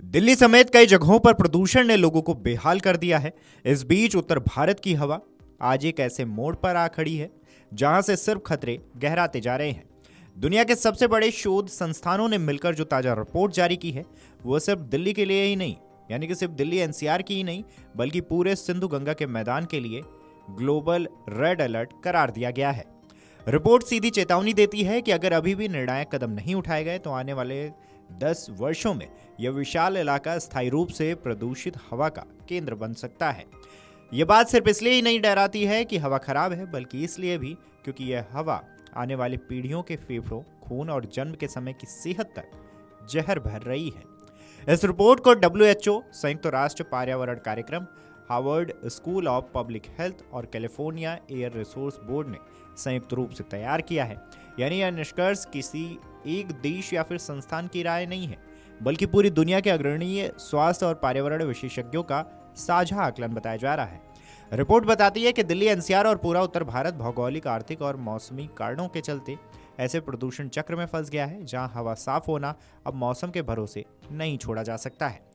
दिल्ली समेत कई जगहों पर प्रदूषण ने लोगों को बेहाल कर दिया है। इस बीच उत्तर भारत की हवा आज एक ऐसे मोड़ पर आ खड़ी है जहां से सिर्फ खतरे गहराते जा रहे हैं। दुनिया के सबसे बड़े शोध संस्थानों ने मिलकर जो ताजा रिपोर्ट जारी की है वो सिर्फ दिल्ली के लिए ही नहीं, यानी कि सिर्फ दिल्ली एनसीआर की ही नहीं, बल्कि पूरे सिंधु गंगा के मैदान के लिए ग्लोबल रेड अलर्ट करार दिया गया है। रिपोर्ट सीधी चेतावनी देती है कि अगर अभी भी निर्णायक कदम नहीं उठाए गए तो आने वाले 10 वर्षों में यह विशाल इलाका स्थायी रूप से प्रदूषित हवा का केंद्र बन सकता है। यह बात सिर्फ इसलिए ही नहीं डराती है कि हवा खराब है, बल्कि इसलिए भी क्योंकि यह हवा आने वाली पीढ़ियों के फेफड़ों, खून और जन्म के समय की सेहत तक जहर भर रही है। इस रिपोर्ट को WHO, संयुक्त राष्ट्र पर्यावरण कार्यक्रम, Harvard school of public health और कैलिफोर्निया एयर रिसोर्स बोर्ड ने संयुक्त रूप से तैयार किया है। यानी यह निष्कर्ष किसी एक देश या फिर संस्थान की राय नहीं है, बल्कि पूरी दुनिया के अग्रणीय स्वास्थ्य और पर्यावरण विशेषज्ञों का साझा आकलन बताया जा रहा है। रिपोर्ट बताती है कि दिल्ली एनसीआर और पूरा उत्तर भारत भौगोलिक, आर्थिक और मौसमी कारणों के चलते ऐसे प्रदूषण चक्र में फंस गया है जहां हवा साफ होना अब मौसम के भरोसे नहीं छोड़ा जा सकता है।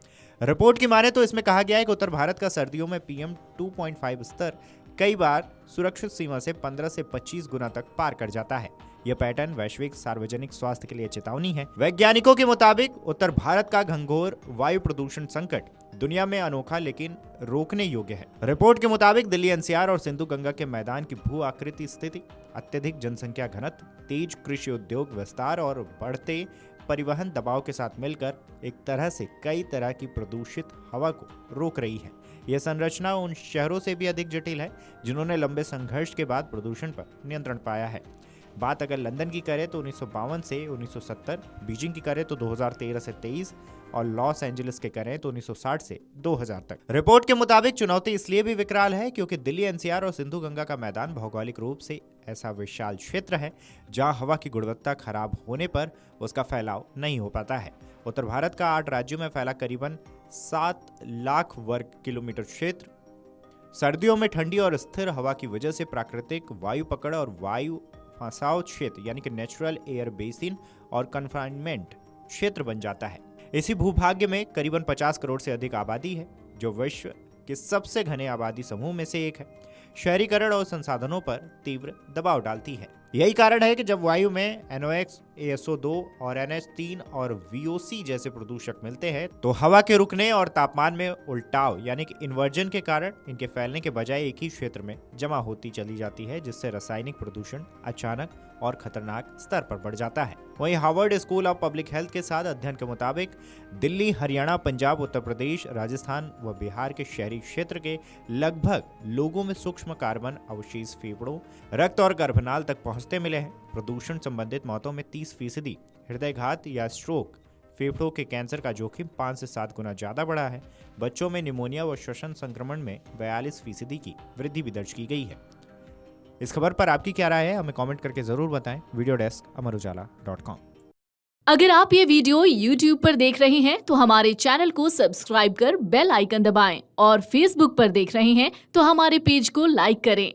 रिपोर्ट की माने तो इसमें कहा गया है कि उत्तर भारत का सर्दियों में PM 2.5 स्तर कई बार सुरक्षित सीमा से 15 से 25 गुना तक पार कर जाता है। यह पैटर्न वैश्विक सार्वजनिक स्वास्थ्य के लिए चेतावनी है। वैज्ञानिकों के मुताबिक उत्तर भारत का घनघोर वायु प्रदूषण संकट दुनिया में अनोखा लेकिन रोकने योग्य है। रिपोर्ट के मुताबिक दिल्ली एनसीआर और सिंधु गंगा के मैदान की भू आकृति स्थिति, अत्यधिक जनसंख्या घनत्व, तेज कृषि उद्योग विस्तार और बढ़ते परिवहन दबाव के साथ मिलकर एक तरह से कई तरह की प्रदूषित हवा को रोक रही है। यह संरचना उन शहरों से भी अधिक जटिल है जिन्होंने लंबे संघर्ष के बाद प्रदूषण पर नियंत्रण पाया है। बात अगर लंदन की करें तो 1952 से 1970, बीजिंग की करें तो 2013 से 23 और लॉस एंजलिस के करें तो 1960 से 2000 तक। रिपोर्ट के मुताबिक चुनौती इसलिए भी विकराल है क्योंकि दिल्ली एनसीआर और सिंधु गंगा का मैदान भौगोलिक रूप से ऐसा विशाल क्षेत्र है जहां हवा की गुणवत्ता खराब होने पर उसका फैलाव नहीं हो पाता है। उत्तर भारत का 8 राज्यों में फैला करीबन 7 लाख वर्ग किलोमीटर क्षेत्र सर्दियों में ठंडी और स्थिर हवा की वजह से प्राकृतिक वायु पकड़ और वायु फंसाव क्षेत्र यानी कि नेचुरल एयर बेसिन और कन्फाइनमेंट क्षेत्र बन जाता है। इसी भूभाग्य में करीबन 50 करोड़ से अधिक आबादी है, जो विश्व के सबसे घने आबादी समूह में से एक है। शहरीकरण और संसाधनों पर तीव्र दबाव डालती है। यही कारण है कि जब वायु में NOx, ASO2 और NH3 और VOC जैसे प्रदूषक मिलते हैं तो हवा के रुकने और तापमान में उल्टाव यानी कि इन्वर्जन के कारण इनके फैलने के बजाय एक ही क्षेत्र में जमा होती चली जाती है, जिससे रासायनिक प्रदूषण अचानक और खतरनाक स्तर पर बढ़ जाता है। वहीं Harvard school of public health के साथ अध्ययन के मुताबिक दिल्ली, हरियाणा, पंजाब, उत्तर प्रदेश, राजस्थान व बिहार के शहरी क्षेत्र के लगभग लोगों में सूक्ष्म कार्बन अवशेष फेफड़ों, रक्त और गर्भनाल तक पहुंचते मिले हैं। प्रदूषण संबंधित मौतों में 30% हृदयघात या स्ट्रोक, फेफड़ों के कैंसर का जोखिम 5 से 7 गुना ज्यादा बढ़ा है। बच्चों में निमोनिया व श्वसन संक्रमण में 42% की वृद्धि भी दर्ज की गई है। इस खबर पर आपकी क्या राय है, हमें कमेंट करके जरूर बताएं। Video desk amarujala.com। अगर आप ये वीडियो YouTube पर देख रहे हैं तो हमारे चैनल को सब्सक्राइब कर बेल आइकन दबाएं और Facebook पर देख रहे हैं तो हमारे पेज को लाइक करें।